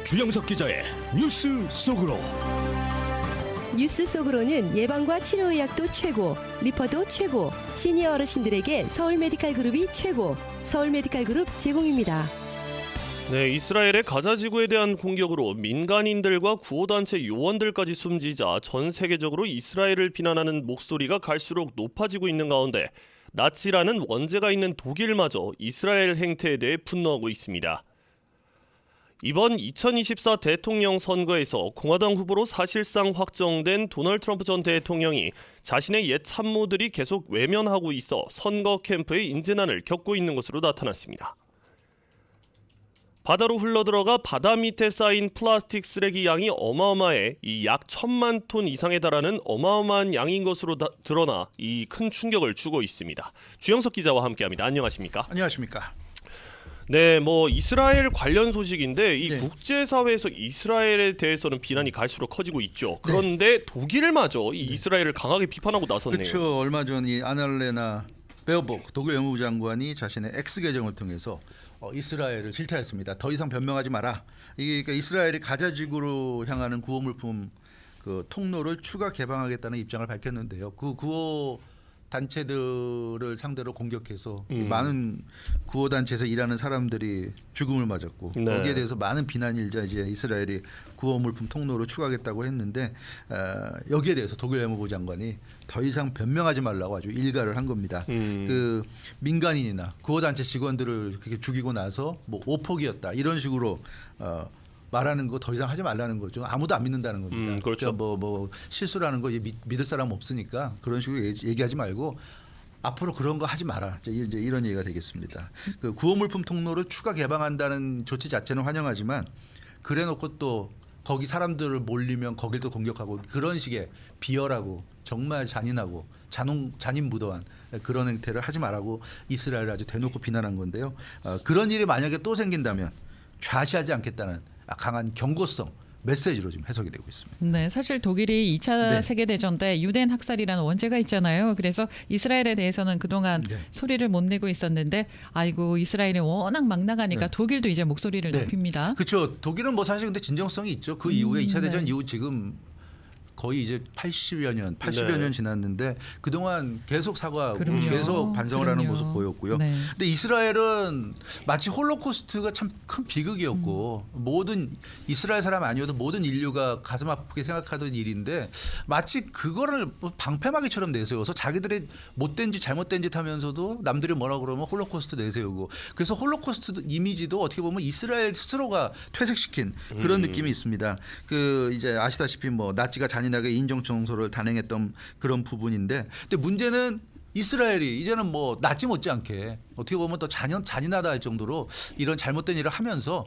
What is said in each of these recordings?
주영석 기자의 뉴스 속으로. 뉴스 속으로는 예방과 치료의학도 최고, 리퍼도 최고, 시니어 어르신들에게 서울 메디칼 그룹이 최고, 서울 메디칼 그룹 제공입니다. 네, 이스라엘의 가자 지구에 대한 공격으로 민간인들과 구호단체 요원들까지 숨지자 전 세계적으로 이스라엘을 비난하는 목소리가 갈수록 높아지고 있는 가운데 나치라는 원죄가 있는 독일마저 이스라엘 행태에 대해 분노하고 있습니다. 이번 2024 대통령 선거에서 공화당 후보로 사실상 확정된 도널드 트럼프 전 대통령이 자신의 옛 참모들이 계속 외면하고 있어 선거 캠프의 인재난을 겪고 있는 것으로 나타났습니다. 바다로 흘러들어가 바다 밑에 쌓인 플라스틱 쓰레기 양이 어마어마해 이 약 1,000만 톤 이상에 달하는 어마어마한 양인 것으로 드러나 이 큰 충격을 주고 있습니다. 주영석 기자와 함께합니다. 안녕하십니까? 안녕하십니까? 네, 이스라엘 관련 소식인데 이 네. 국제사회에서 이스라엘에 대해서는 비난이 갈수록 커지고 있죠. 그런데 독일마저 이 이스라엘을 강하게 비판하고 나섰네요. 그렇죠. 얼마 전 이 아날레나 베어복 독일 외무부 장관이 자신의 X 계정을 통해서 이스라엘을 질타했습니다. 더 이상 변명하지 마라. 이게 그러니까 이스라엘이 가자 지구로 향하는 구호 물품 그 통로를 추가 개방하겠다는 입장을 밝혔는데요. 그 구호 단체들을 상대로 공격해서 많은 구호 단체에서 일하는 사람들이 죽음을 맞았고 네. 거기에 대해서 많은 비난이 일자 이제 이스라엘이 구호 물품 통로를 추가하겠다고 했는데 여기에 대해서 독일 외무부 장관이 더 이상 변명하지 말라고 아주 일갈을 한 겁니다. 그 민간인이나 구호 단체 직원들을 그렇게 죽이고 나서 뭐 오폭이었다 이런 식으로 말하는 거 더 이상 하지 말라는 거죠. 아무도 안 믿는다는 겁니다. 그렇죠. 그러니까 뭐 실수라는 거 믿을 사람 없으니까 그런 식으로 얘기하지 말고 앞으로 그런 거 하지 마라. 이제 이런 얘기가 되겠습니다. 그 구호 물품 통로를 추가 개방한다는 조치 자체는 환영하지만 그래놓고 또 거기 사람들을 몰리면 거길 또 공격하고 그런 식의 비열하고 정말 잔인하고 잔인무도한 그런 행태를 하지 말라고 이스라엘을 아주 대놓고 비난한 건데요. 그런 일이 만약에 또 생긴다면 좌시하지 않겠다는 강한 경고성 메시지로 지금 해석이 되고 있습니다. 네, 사실 독일이 2차 세계대전 때 유대인 학살이라는 원죄가 있잖아요. 그래서 이스라엘에 대해서는 그동안 소리를 못 내고 있었는데 아이고 이스라엘이 워낙 막 나가니까 독일도 이제 목소리를 높입니다. 그렇죠. 독일은 뭐 사실 근데 진정성이 있죠. 그 이후에 2차 대전 이후 지금 거의 이제 80여 년 지났는데 그동안 계속 사과하고 그럼요. 계속 반성을 하는 모습 보였고요. 네. 근데 이스라엘은 마치 홀로코스트가 참 큰 비극이었고 모든 이스라엘 사람 아니어도 모든 인류가 가슴 아프게 생각하던 일인데 마치 그거를 방패막이처럼 내세워서 자기들이 못된 짓 잘못된 짓 하면서도 남들이 뭐라 그러면 홀로코스트 내세우고 그래서 홀로코스트 이미지도 어떻게 보면 이스라엘 스스로가 퇴색시킨 그런 느낌이 있습니다. 그 이제 아시다시피 뭐 나치가 잔인하게 인종 청소를 단행했던 그런 부분인데 근데 문제는 이스라엘이 이제는 뭐 나치 못지않게 어떻게 보면 더 잔인하다 할 정도로 이런 잘못된 일을 하면서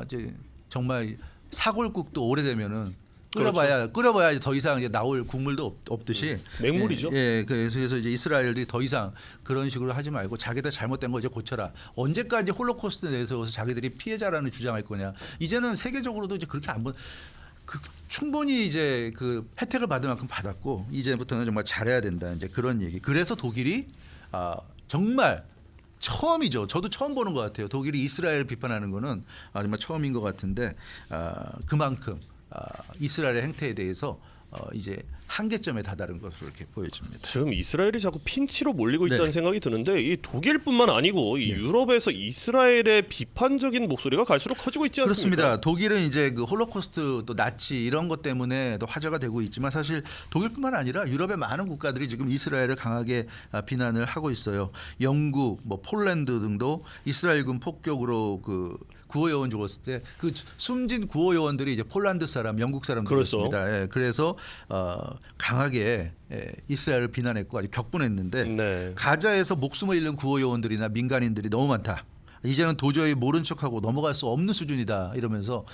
이제 정말 사골국도 오래되면은 끓여봐야 이제 더 이상 이제 나올 국물도 없듯이 맹물이죠. 그래서 이제 이스라엘이 더 이상 그런 식으로 하지 말고 자기들 잘못된 거 이제 고쳐라. 언제까지 홀로코스트 내세워서 자기들이 피해자라는 주장할 거냐. 이제는 세계적으로도 이제 그렇게 충분히 이제 그 혜택을 받을 만큼 받았고 이제부터는 정말 잘해야 된다. 이제 그런 얘기. 그래서 독일이 정말 처음이죠. 저도 처음 보는 것 같아요. 독일이 이스라엘을 비판하는 거는 정말 처음인 것 같은데 그만큼 이스라엘의 행태에 대해서 이제 한계점에 다다른 것으로 이렇게 보여집니다. 지금 이스라엘이 자꾸 핀치로 몰리고 있다는 생각이 드는데 이 독일뿐만 아니고 이 유럽에서 이스라엘의 비판적인 목소리가 갈수록 커지고 있지 않습니까? 그렇습니다. 독일은 이제 그 홀로코스트 또 나치 이런 것 때문에 또 화제가 되고 있지만 사실 독일뿐만 아니라 유럽의 많은 국가들이 지금 이스라엘을 강하게 비난을 하고 있어요. 영국, 뭐 폴란드 등도 이스라엘군 폭격으로 그 구호 요원 죽었을 때 그 숨진 구호 요원들이 이제 폴란드 사람, 영국 사람들이었습니다. 그래서 강하게 이스라엘을 비난했고 아주 격분했는데 가자에서 목숨을 잃는 구호 요원들이나 민간인들이 너무 많다. 이제는 도저히 모른 척하고 넘어갈 수 없는 수준이다 이러면서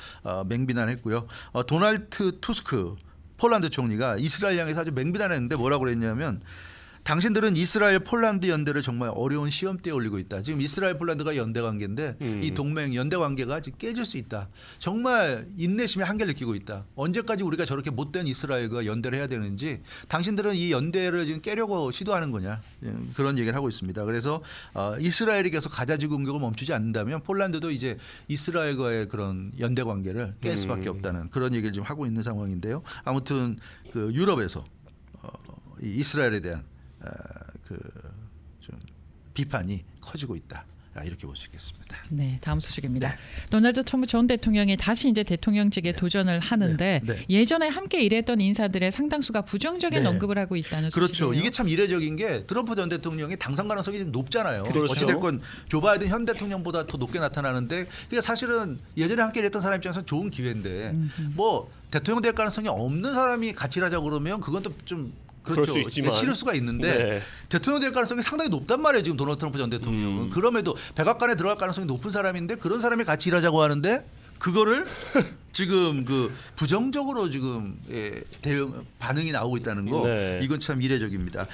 맹비난했고요. 도널드 투스크 폴란드 총리가 이스라엘 향해서 아주 맹비난했는데 뭐라고 그랬냐면 당신들은 이스라엘 폴란드 연대를 정말 어려운 시험대에 올리고 있다. 지금 이스라엘 폴란드가 연대 관계인데 이 동맹 연대 관계가 지금 깨질 수 있다. 정말 인내심의 한계를 느끼고 있다. 언제까지 우리가 저렇게 못된 이스라엘과 연대를 해야 되는지 당신들은 이 연대를 지금 깨려고 시도하는 거냐 그런 얘기를 하고 있습니다. 그래서 이스라엘이 계속 가자지구 공격을 멈추지 않는다면 폴란드도 이제 이스라엘과의 그런 연대 관계를 깰 수밖에 없다는 그런 얘기를 지금 하고 있는 상황인데요. 아무튼 그 유럽에서 이 이스라엘에 대한 그 좀 비판이 커지고 있다. 이렇게 볼 수 있겠습니다. 네, 다음 소식입니다. 네. 도널드 트럼프 전 대통령이 다시 이제 대통령직에 도전을 하는데 네. 예전에 함께 일했던 인사들의 상당수가 부정적인 네. 언급을 하고 있다는 그렇죠. 소식이에요. 이게 참 이례적인 게 트럼프 전 대통령이 당선 가능성이 좀 높잖아요. 그렇죠. 어찌됐건 조 바이든 현 대통령보다 더 높게 나타나는데 그게 사실은 예전에 함께 일했던 사람 입장에서 좋은 기회인데 뭐 대통령 될 가능성이 없는 사람이 같이 일하자고 그러면 그건 또 좀 그럴 그렇죠. 수 있지만. 싫을 수가 있는데 네. 대통령 될 가능성이 상당히 높단 말이에요. 지금 도널드 트럼프 전 대통령은. 그럼에도 백악관에 들어갈 가능성이 높은 사람인데 그런 사람이 같이 일하자고 하는데 그거를 지금 그 부정적으로 지금 대응 반응이 나오고 있다는 거 네. 이건 참 이례적입니다.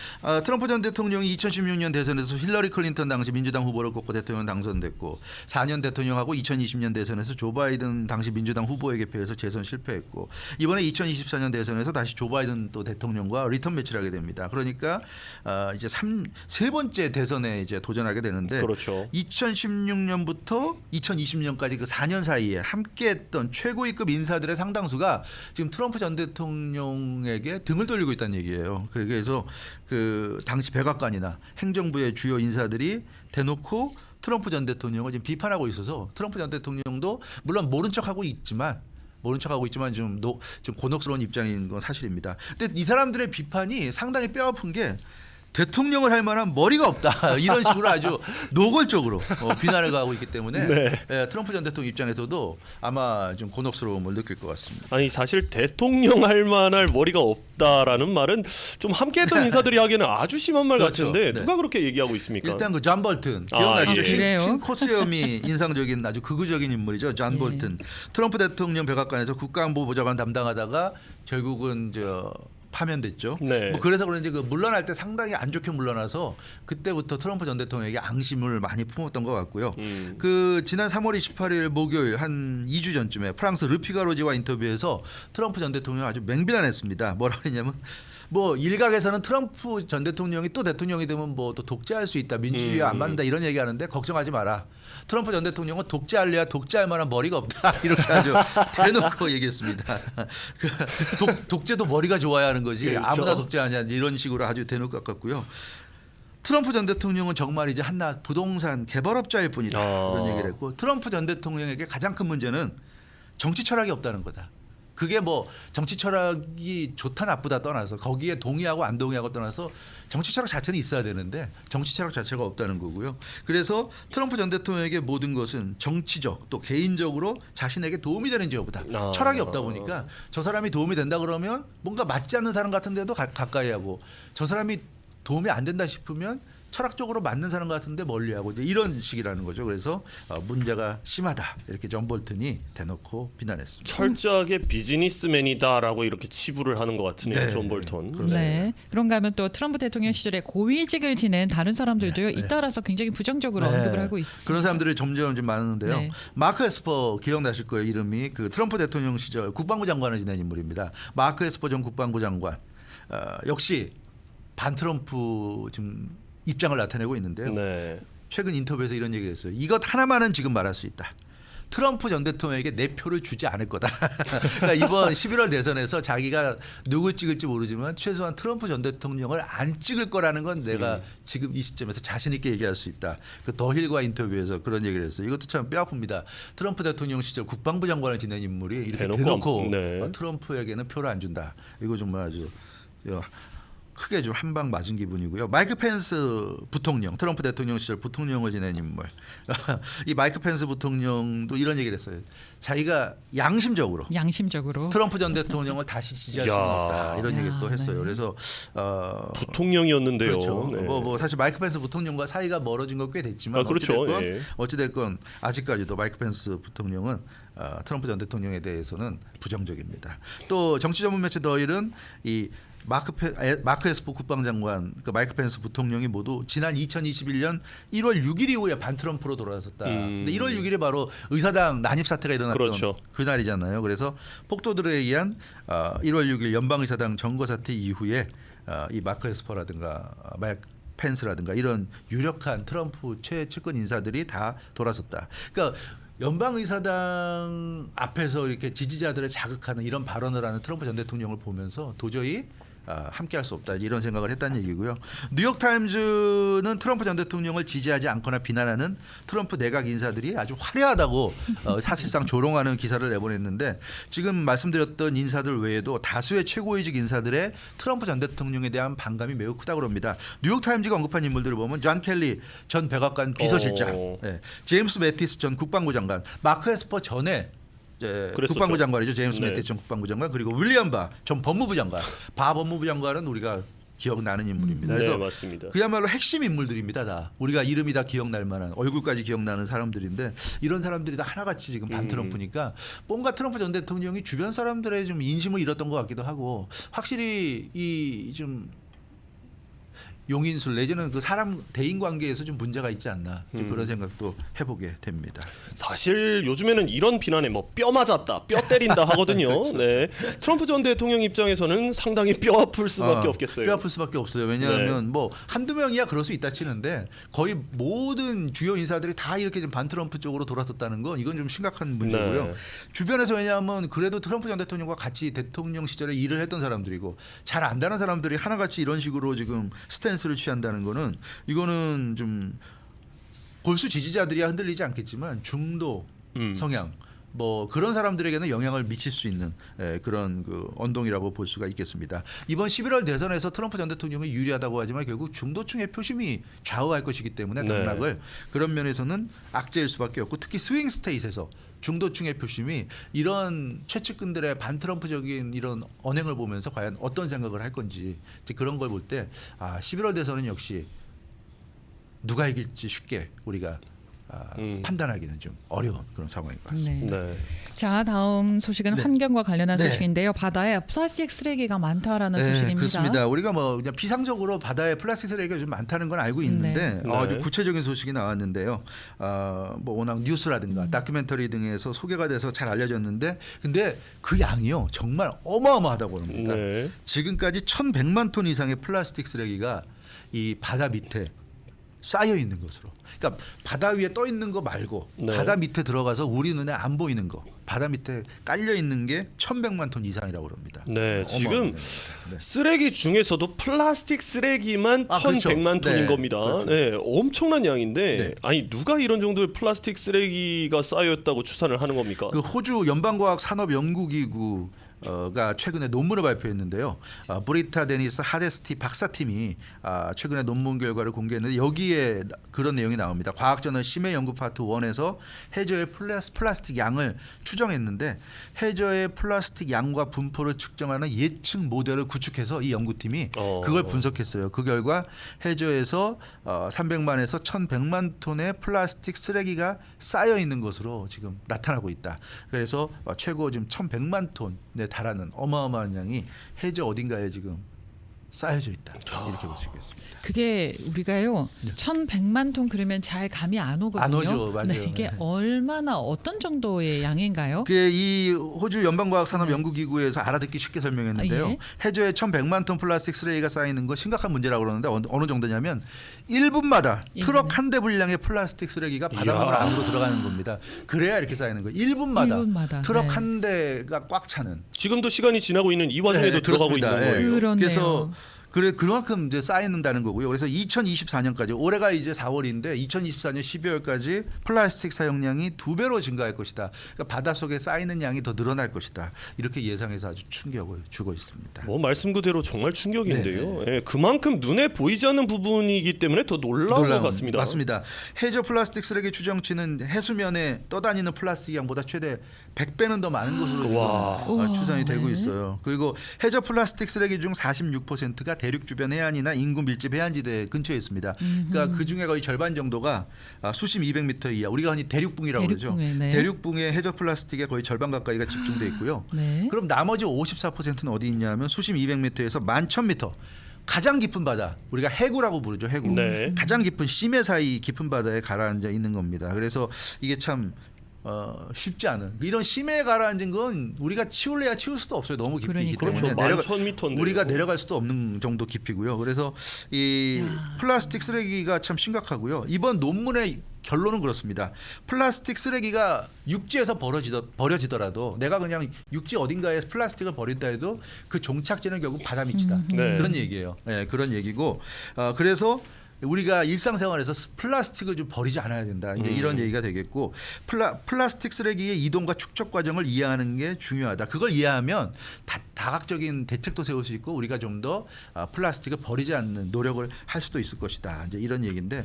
트럼프 전 대통령이 2016년 대선에서 힐러리 클린턴 당시 민주당 후보를 꺾고 대통령 당선됐고 4년 대통령하고 2020년 대선에서 조 바이든 당시 민주당 후보에게 패해서 재선 실패했고 이번에 2024년 대선에서 다시 조 바이든 또 대통령과 리턴 매치를 하게 됩니다. 그러니까 이제 세 번째 대선에 이제 도전하게 되는데 그렇죠. 2016년부터 2020년까지 그 4년 사이에 함께했던 최고위급 인사들의 상당수가 지금 트럼프 전 대통령에게 등을 돌리고 있다는 얘기예요. 그래서 그 당시 백악관이나 행정부의 주요 인사들이 대놓고 트럼프 전 대통령을 지금 비판하고 있어서 트럼프 전 대통령도 물론 모른 척하고 있지만 좀 곤혹스러운 입장인 건 사실입니다. 근데 이 사람들의 비판이 상당히 뼈아픈 게 대통령을 할 만한 머리가 없다 이런 식으로 아주 노골적으로 비난을 가하고 있기 때문에 네. 트럼프 전 대통령 입장에서도 아마 좀 곤혹스러움을 느낄 것 같습니다. 아니 사실 대통령 할 만할 머리가 없다라는 말은 좀 함께했던 인사들이 하기에는 아주 심한 말 그렇죠. 같은데 네. 누가 그렇게 얘기하고 있습니까? 일단 그 존 볼튼 기억나시죠? 예. 그래요? 흰 코스염이 인상적인 아주 극우적인 인물이죠. 존 볼튼. 트럼프 대통령 백악관에서 국가안보보좌관 담당하다가 결국은 파면됐죠. 네. 뭐 그래서 그런지 그 물러날 때 상당히 안 좋게 물러나서 그때부터 트럼프 전 대통령에게 앙심을 많이 품었던 것 같고요. 그 지난 3월 28일 목요일 한 2주 전쯤에 프랑스 르피가로지와 인터뷰에서 트럼프 전 대통령 아주 맹비난했습니다. 뭐라고 했냐면 뭐 일각에서는 트럼프 전 대통령이 또 대통령이 되면 뭐 또 독재할 수 있다, 민주주의에 안 맞는다 이런 얘기하는데 걱정하지 마라. 트럼프 전 대통령은 독재할래야 독재할 만한 머리가 없다 이렇게 아주 대놓고 얘기했습니다. 독재도 머리가 좋아야 하는 거지 그렇죠. 아무나 독재하냐 이런 식으로 아주 대놓고 깎았고요. 트럼프 전 대통령은 정말 이제 한낱 부동산 개발업자일 뿐이다 그런 얘기를 했고 트럼프 전 대통령에게 가장 큰 문제는 정치 철학이 없다는 거다. 그게 뭐 정치 철학이 좋다 나쁘다 떠나서 거기에 동의하고 안 동의하고 떠나서 정치 철학 자체는 있어야 되는데 정치 철학 자체가 없다는 거고요. 그래서 트럼프 전 대통령에게 모든 것은 정치적 또 개인적으로 자신에게 도움이 되는지 여부다. 철학이 없다 보니까 저 사람이 도움이 된다 그러면 뭔가 맞지 않는 사람 같은데도 가까이 하고 저 사람이 도움이 안 된다 싶으면 철학적으로 맞는 사람 같은데 멀리하고 이제 이런 식이라는 거죠. 그래서 문제가 심하다 이렇게 존 볼튼이 대놓고 비난했습니다. 철저하게 비즈니스맨이다라고 이렇게 치부를 하는 것 같으네요. 네. 존 볼턴. 그렇습니다. 네. 그런가 하면 또 트럼프 대통령 시절에 고위직을 지낸 다른 사람들도요. 잇따라서 굉장히 부정적으로 언급을 하고 있습니다. 그런 사람들이 점점 좀 많은데요. 네. 마크 에스퍼 기억나실 거예요. 이름이 그 트럼프 대통령 시절 국방부 장관을 지낸 인물입니다. 마크 에스퍼 전 국방부 장관 역시 반 트럼프 지금 입장을 나타내고 있는데요. 네. 최근 인터뷰에서 이런 얘기를 했어요. 이것 하나만은 지금 말할 수 있다. 트럼프 전 대통령에게 내 표를 주지 않을 거다. 그러니까 이번 11월 대선에서 자기가 누굴 찍을지 모르지만 최소한 트럼프 전 대통령을 안 찍을 거라는 건 내가 지금 이 시점에서 자신 있게 얘기할 수 있다. 그 더힐과 인터뷰에서 그런 얘기를 했어요. 이것도 참 뼈아픕니다. 트럼프 대통령 시절 국방부 장관을 지낸 인물이 이렇게 대놓고 네. 트럼프에게는 표를 안 준다. 이거 정말 아주 크게 좀 한 방 맞은 기분이고요. 마이크 펜스 부통령, 트럼프 대통령 시절 부통령을 지낸 인물. 이 마이크 펜스 부통령도 이런 얘기를 했어요. 자기가 양심적으로 트럼프 전 대통령을 다시 지지할 수는 없다. 이런 얘기 또 했어요. 네. 그래서 부통령이었는데요. 그렇죠. 네. 뭐 사실 마이크 펜스 부통령과 사이가 멀어진 건 꽤 됐지만 그렇죠. 어찌됐건 아직까지도 마이크 펜스 부통령은 트럼프 전 대통령에 대해서는 부정적입니다. 또 정치 전문 매체 더힐은 이 마크 에스퍼 국방장관, 그 마이크 펜스 부통령이 모두 지난 2021년 1월 6일 이후에 반트럼프로 돌아섰다. 근데 1월 6일에 바로 의사당 난입 사태가 일어났던 그렇죠. 그날이잖아요. 그래서 폭도들에 의한 1월 6일 연방의사당 점거 사태 이후에 이 마크 에스퍼라든가 마이크 펜스라든가 이런 유력한 트럼프 최측근 인사들이 다 돌아섰다. 그러니까 연방의사당 앞에서 이렇게 지지자들을 자극하는 이런 발언을 하는 트럼프 전 대통령을 보면서 도저히 함께할 수 없다 이런 생각을 했다는 얘기고요. 뉴욕타임즈는 트럼프 전 대통령을 지지하지 않거나 비난하는 트럼프 내각 인사들이 아주 화려하다고 사실상 조롱하는 기사를 내보냈는데 지금 말씀드렸던 인사들 외에도 다수의 최고위직 인사들의 트럼프 전 대통령에 대한 반감이 매우 크다고 합니다. 뉴욕타임즈가 언급한 인물들을 보면 존 켈리 전 백악관 비서실장, 제임스 매티스 전 국방부 장관, 마크 에스퍼 전에 국방부 장관이죠. 제임스 매티스 전 국방부 장관, 그리고 윌리엄 바 전 법무부 장관. 바 법무부 장관은 우리가 기억나는 인물입니다. 그래서 네, 맞습니다. 그야말로 핵심 인물들입니다. 다 우리가 이름이 다 기억날 만한 얼굴까지 기억나는 사람들인데 이런 사람들이 다 하나같이 지금 반트럼프니까 뭔가 트럼프 전 대통령이 주변 사람들의 좀 인심을 잃었던 것 같기도 하고 확실히 이 좀 용인술 내지는 그 사람 대인 관계에서 좀 문제가 있지 않나 그런 생각도 해보게 됩니다. 사실 요즘에는 이런 비난에 뭐 뼈 맞았다, 뼈 때린다 하거든요. 그렇죠. 네, 트럼프 전 대통령 입장에서는 상당히 뼈 아플 수밖에 없겠어요. 뼈 아플 수밖에 없어요. 왜냐하면 뭐 한두 명이야 그럴 수 있다 치는데 거의 모든 주요 인사들이 다 이렇게 좀 반트럼프 쪽으로 돌아섰다는 건 이건 좀 심각한 문제고요. 네. 주변에서 왜냐하면 그래도 트럼프 전 대통령과 같이 대통령 시절에 일을 했던 사람들이고 잘 안다는 사람들이 하나같이 이런 식으로 지금 스탠스를 취한다는 거는 이거는 좀 골수 지지자들이야 흔들리지 않겠지만 중도 성향 뭐 그런 사람들에게는 영향을 미칠 수 있는 그런 그 언동이라고 볼 수가 있겠습니다. 이번 11월 대선에서 트럼프 전 대통령이 유리하다고 하지만 결국 중도층의 표심이 좌우할 것이기 때문에 당락을 그런 면에서는 악재일 수밖에 없고 특히 스윙 스테이트에서 중도층의 표심이 이런 최측근들의 반트럼프적인 이런 언행을 보면서 과연 어떤 생각을 할 건지 이제 그런 걸 볼 때 11월 대선은 역시 누가 이길지 쉽게 우리가 판단하기는 좀 어려운 그런 상황인 것 같습니다. 네. 자, 다음 소식은 네. 환경과 관련한 네. 소식인데요. 바다에 플라스틱 쓰레기가 많다라는 네, 소식입니다. 그렇습니다. 우리가 뭐 그냥 피상적으로 바다에 플라스틱 쓰레기가 좀 많다는 건 알고 있는데 네. 아주 구체적인 소식이 나왔는데요. 뭐 워낙 뉴스라든가 다큐멘터리 등에서 소개가 돼서 잘 알려졌는데 근데 그 양이요 정말 어마어마하다고 합니다. 네. 지금까지 1,100만 톤 이상의 플라스틱 쓰레기가 이 바다 밑에 쌓여 있는 것으로. 그러니까 바다 위에 떠 있는 거 말고 바다 밑에 들어가서 우리 눈에 안 보이는 거. 바다 밑에 깔려 있는 게 1,100만 톤 이상이라고 합니다. 네, 지금 어마어마합니다. 네. 쓰레기 중에서도 플라스틱 쓰레기만 그렇죠. 1,100만 톤인 네, 겁니다. 그렇죠. 네, 엄청난 양인데 네. 아니 누가 이런 정도의 플라스틱 쓰레기가 쌓여있다고 추산을 하는 겁니까? 그 호주 연방과학산업연구기구 가 최근에 논문을 발표했는데요. 브리타 데니스 하데스티 박사팀이 최근에 논문 결과를 공개했는데 여기에 그런 내용이 나옵니다. 과학저널 심해 연구 파트 1에서 해저의 플라스틱 양을 추정했는데 해저의 플라스틱 양과 분포를 측정하는 예측 모델을 구축해서 이 연구팀이 그걸 분석했어요. 그 결과 해저에서 300만에서 1,100만 톤의 플라스틱 쓰레기가 쌓여 있는 것으로 지금 나타나고 있다. 그래서 최고 지금 1,100만 톤에 달하는 어마어마한 양이 해저 어딘가에 지금 쌓여져 있다. 이렇게 볼 수 있겠습니다. 그게 우리가요 1,100만 톤 그러면 잘 감이 안 오거든요. 안 오죠, 맞아요. 네, 이게 얼마나 어떤 정도의 양인가요? 그게 이 호주 연방과학산업연구기구에서 알아듣기 쉽게 설명했는데요. 예. 해저에 1,100만 톤 플라스틱 쓰레기가 쌓이는 거 심각한 문제라고 그러는데 어느 정도냐면 1분마다 트럭 한 대 분량의 플라스틱 쓰레기가 바닷물 안으로 들어가는 겁니다. 그래야 이렇게 쌓이는 거예요. 1분마다 트럭 네. 한 대가 꽉 차는. 지금도 시간이 지나고 있는 이 와중에도 들어가고 그렇습니다. 있는 거예요. 그렇네요. 그래서 그만큼 이제 쌓이는다는 거고요. 그래서 2024년까지 올해가 이제 4월인데 2024년 12월까지 플라스틱 사용량이 2배로 증가할 것이다. 그러니까 바닷속에 쌓이는 양이 더 늘어날 것이다. 이렇게 예상해서 아주 충격을 주고 있습니다. 뭐 말씀 그대로 정말 충격인데요. 네. 예, 그만큼 눈에 보이지 않는 부분이기 때문에 더 놀라운 것 같습니다. 맞습니다. 해저 플라스틱 쓰레기 추정치는 해수면에 떠다니는 플라스틱 양보다 최대 100배는 더 많은 것으로 지금 추산이 되고 있어요. 그리고 해저 플라스틱 쓰레기 중 46%가 대륙 주변 해안이나 인구 밀집 해안지대 근처에 있습니다. 그러니까 그 중에 거의 절반 정도가 수심 200m 이하, 우리가 흔히 대륙붕이라고 그러죠. 네. 대륙붕의 해저 플라스틱의 거의 절반 가까이가 집중돼 있고요. 네. 그럼 나머지 54%는 어디 있냐면 수심 200m에서 11,000m. 가장 깊은 바다, 우리가 해구라고 부르죠. 해구. 네. 가장 깊은 심해 사이 깊은 바다에 가라앉아 있는 겁니다. 그래서 이게 참 쉽지 않은, 이런 심해에 가라앉은 건 우리가 치울래야 치울 수도 없어요. 너무 깊이기 그렇죠. 때문에 11,000m인데요. 우리가 내려갈 수도 없는 정도 깊이고요. 그래서 이 플라스틱 쓰레기가 참 심각하고요. 이번 논문의 결론은 그렇습니다. 플라스틱 쓰레기가 육지에서 버려지더라도 내가 그냥 육지 어딘가에 플라스틱을 버린다 해도 그 종착지는 결국 바다 밑이다. 네. 그런 얘기예요. 네, 그런 얘기고 그래서 우리가 일상생활에서 플라스틱을 좀 버리지 않아야 된다. 이제 이런 얘기가 되겠고 플라스틱 쓰레기의 이동과 축적 과정을 이해하는 게 중요하다. 그걸 이해하면 다각적인 대책도 세울 수 있고 우리가 좀 더 플라스틱을 버리지 않는 노력을 할 수도 있을 것이다. 이제 이런 얘기인데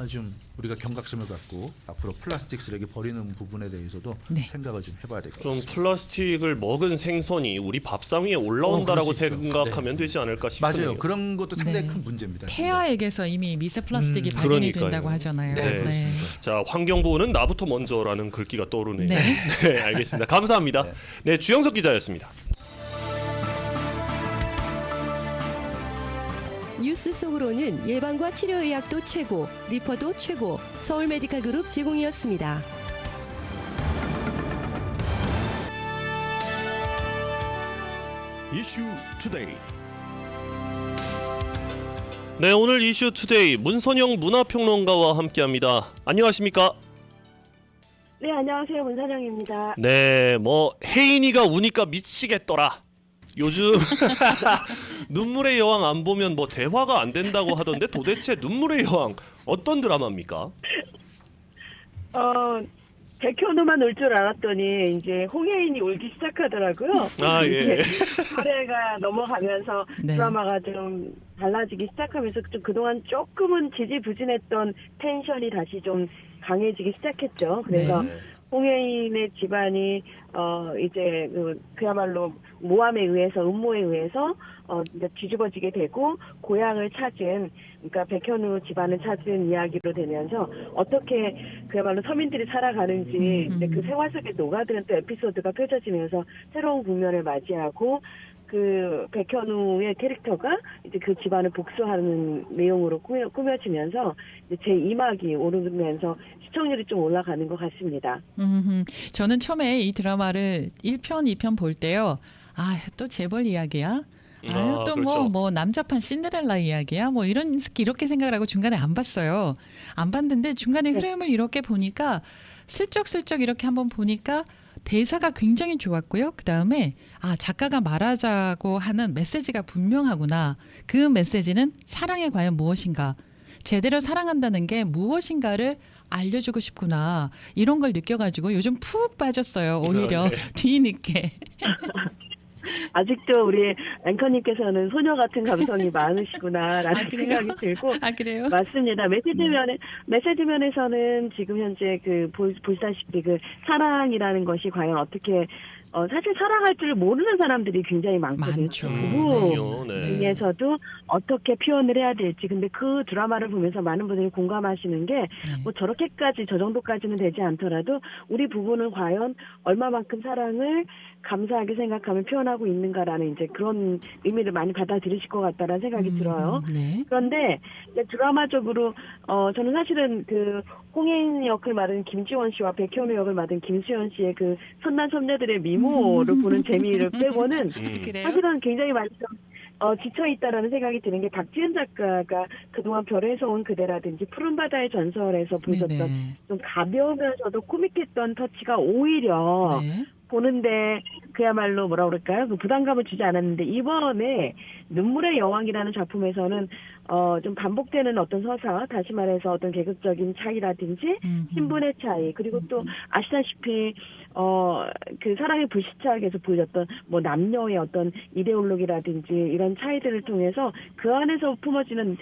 좀 우리가 경각심을 갖고 앞으로 플라스틱 쓰레기 버리는 부분에 대해서도 네. 생각을 좀 해봐야 될 것 좀 같습니다. 플라스틱을 먹은 생선이 우리 밥상 위에 올라온다라고 그럴 수 있죠. 생각하면 되지 않을까 싶네요. 맞아요. 그런 것도 상당히 네. 큰 문제입니다. 폐하액에서 이미 미세 플라스틱이 발견이 그러니까요. 된다고 하잖아요. 네, 그렇습니다. 자, 환경보호는 나부터 먼저라는 글귀가 떠오르네요. 네. 네, 알겠습니다. 감사합니다. 네, 주영석 기자였습니다. 뉴스 속으로는 예방과 치료 의학도 최고, 리퍼도 최고, 서울 메디칼 그룹 제공이었습니다. 이슈 투데이. 네, 오늘 이슈 투데이 문선영 문화평론가와 함께합니다. 안녕하십니까? 네, 안녕하세요. 문선영입니다. 네, 혜인이가 우니까 미치겠더라. 요즘 눈물의 여왕 안 보면 대화가 안 된다고 하던데 도대체 눈물의 여왕 어떤 드라마입니까? 백현우만 울 줄 알았더니 이제 홍혜인이 울기 시작하더라고요. 아, 예. 사례가 넘어가면서 네. 드라마가 좀 달라지기 시작하면서 좀 그동안 조금은 지지부진했던 텐션이 다시 좀 강해지기 시작했죠. 그래서 네. 홍혜인의 집안이 이제 그야말로 모함에 의해서 음모에 의해서 이제 뒤집어지게 되고 고향을 찾은, 그러니까 백현우 집안을 찾은 이야기로 되면서 어떻게 그야말로 서민들이 살아가는지 이제 그 생활 속에 녹아드는 또 에피소드가 펼쳐지면서 새로운 국면을 맞이하고 그 백현우의 캐릭터가 이제 그 집안을 복수하는 내용으로 꾸며지면서 이제 제2막이 오르면서 시청률이 좀 올라가는 것 같습니다. 저는 처음에 이 드라마를 1편, 2편 볼 때요. 또 재벌 이야기야? 또 그렇죠. 남자판 신데렐라 이야기야? 이렇게 생각을 하고 중간에 안 봤어요. 안 봤는데 중간에 흐름을 이렇게 보니까 슬쩍슬쩍 이렇게 한번 보니까 대사가 굉장히 좋았고요. 그다음에 작가가 말하자고 하는 메시지가 분명하구나. 그 메시지는 사랑이 과연 무엇인가? 제대로 사랑한다는 게 무엇인가를 알려주고 싶구나. 이런 걸 느껴가지고 요즘 푹 빠졌어요. 오히려 네. 뒤늦게. 아직도 우리 앵커님께서는 소녀 같은 감성이 많으시구나라는 생각이 들고. 그래요? 맞습니다. 메시지 면에서는 지금 현재 보시다시피 사랑이라는 것이 과연 어떻게 사실 사랑할 줄 모르는 사람들이 굉장히 많거든요. 많죠. 부부 네. 중에서도 어떻게 표현을 해야 될지. 근데 그 드라마를 보면서 많은 분들이 공감하시는 게 저렇게까지 저 정도까지는 되지 않더라도 우리 부부는 과연 얼마만큼 사랑을 감사하게 생각하며 표현하고 있는가라는 이제 그런 의미를 많이 받아들이실 것 같다라는 생각이 들어요. 네. 그런데 이제 드라마적으로 저는 사실은 홍혜인 역을 맡은 김지원 씨와 백현우 역을 맡은 김수현 씨의 그 선남 선녀들의 미모를 보는 재미를 빼고는 그래요? 사실은 굉장히 많이 좀 지쳐있다라는 생각이 드는 게 박지은 작가가 그동안 별에서 온 그대라든지 푸른 바다의 전설에서 보여줬던 네네. 좀 가벼우면서도 코믹했던 터치가 오히려 네. 보는데 그야말로 뭐라 그럴까요? 부담감을 주지 않았는데 이번에 눈물의 여왕이라는 작품에서는 좀 반복되는 어떤 서사, 다시 말해서 어떤 계급적인 차이라든지 신분의 차이, 그리고 또 아시다시피 그 사랑의 불시착에서 보여줬던 남녀의 어떤 이데올로기라든지 이런 차이들을 통해서 그 안에서 품어지는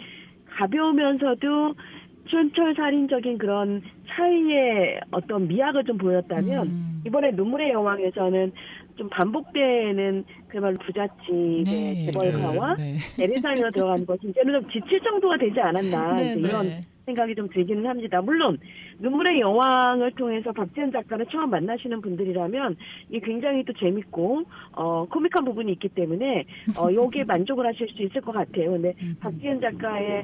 가벼우면서도 촌철살인적인 그런 차이의 어떤 미학을 좀 보였다면 이번에 눈물의 여왕에서는 좀 반복되는 그야말로 부잣집의 네. 재벌가와 네. 대리사회가 들어가는 것이 이제는 좀 지칠 정도가 되지 않았나 네, 이제 이런 네. 생각이 좀 들기는 합니다. 물론 눈물의 여왕을 통해서 박지은 작가를 처음 만나시는 분들이라면 이게 굉장히 또 재밌고 코믹한 부분이 있기 때문에 여기에 만족을 하실 수 있을 것 같아요. 근데 박지은 작가의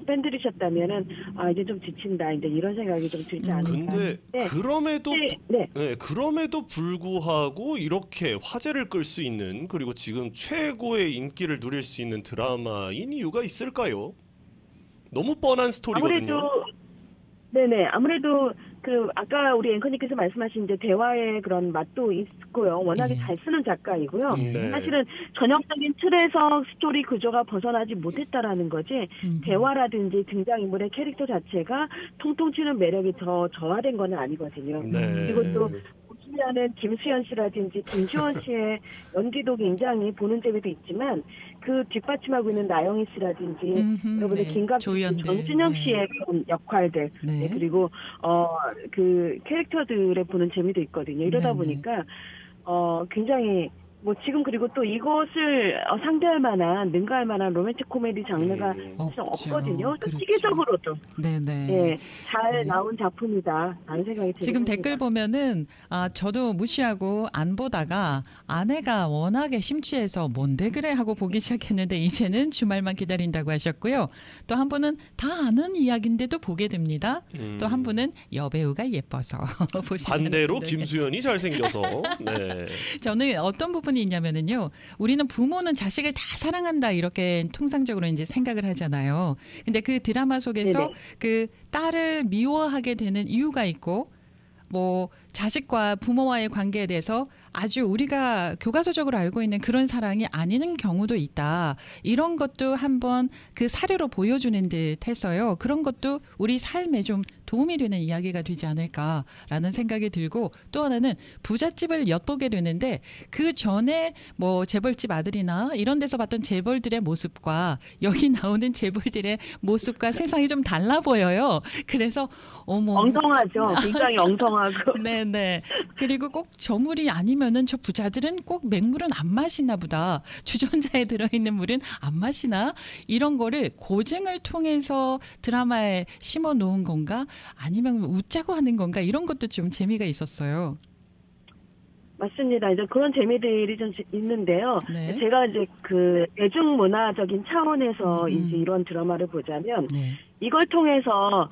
팬들이셨다면은 이제 좀 지친다 이제 이런 생각이 좀 들지 않을까. 근데 네. 그럼에도 네. 네, 그럼에도 불구하고 이렇게 화제를 끌 수 있는 그리고 지금 최고의 인기를 누릴 수 있는 드라마인 이유가 있을까요? 너무 뻔한 스토리거든요. 아무래도 그 아까 우리 앵커님께서 말씀하신 이제 대화의 그런 맛도 있고요. 워낙에 네. 잘 쓰는 작가이고요. 네. 사실은 전형적인 틀에서 스토리 구조가 벗어나지 못했다라는 거지. 대화라든지 등장인물의 캐릭터 자체가 통통 튀는 매력이 더 저하된 건 아니거든요. 네. 그리고 또 보시면은 김수현 씨라든지 김지원 씨의 연기도 굉장히 보는 재미도 있지만 그 뒷받침하고 있는 나영희 씨라든지 여러분들 네. 김갑 씨, 조연들. 정준영 네. 씨의 그런 역할들 네. 네, 그리고 그 캐릭터들의 보는 재미도 있거든요. 이러다 네네. 보니까 굉장히 뭐 지금 그리고 또 이것을 상대할 만한 능가할 만한 로맨틱 코미디 장르가 사실 없죠. 없거든요. 또 그렇죠. 시기적으로도 네네. 예, 잘 네. 나온 작품이다라는 생각이 듭니다. 지금 댓글 보면은 저도 무시하고 안 보다가 아내가 워낙에 심취해서 뭔데 그래 하고 보기 시작했는데 이제는 주말만 기다린다고 하셨고요. 또 한 분은 다 아는 이야기인데도 보게 됩니다. 또 한 분은 여배우가 예뻐서 보시는 반대로 분들. 김수현이 잘생겨서 네. 저는 어떤 부분이 있냐면은요. 우리는 부모는 자식을 다 사랑한다 이렇게 통상적으로 이제 생각을 하잖아요. 근데 그 드라마 속에서 네네. 그 딸을 미워하게 되는 이유가 있고 뭐 자식과 부모와의 관계에 대해서 아주 우리가 교과서적으로 알고 있는 그런 사랑이 아닌 경우도 있다. 이런 것도 한번 그 사례로 보여주는 듯 해서요. 그런 것도 우리 삶에 좀 도움이 되는 이야기가 되지 않을까라는 생각이 들고 또 하나는 부잣집을 엿보게 되는데 그 전에 뭐 재벌집 아들이나 이런 데서 봤던 재벌들의 모습과 여기 나오는 재벌들의 모습과 세상이 좀 달라 보여요. 그래서 어머 엉성하죠. 굉장히 엉성하고. 네네. 그리고 꼭 저물이 아니면은 저 부자들은 꼭 맹물은 안 마시나 보다. 주전자에 들어있는 물은 안 마시나? 이런 거를 고증을 통해서 드라마에 심어 놓은 건가? 아니면 웃자고 하는 건가? 이런 것도 좀 재미가 있었어요. 맞습니다. 이제 그런 재미들이 좀 있는데요. 네. 제가 이제 그 대중문화적인 차원에서 이제 이런 드라마를 보자면 네. 이걸 통해서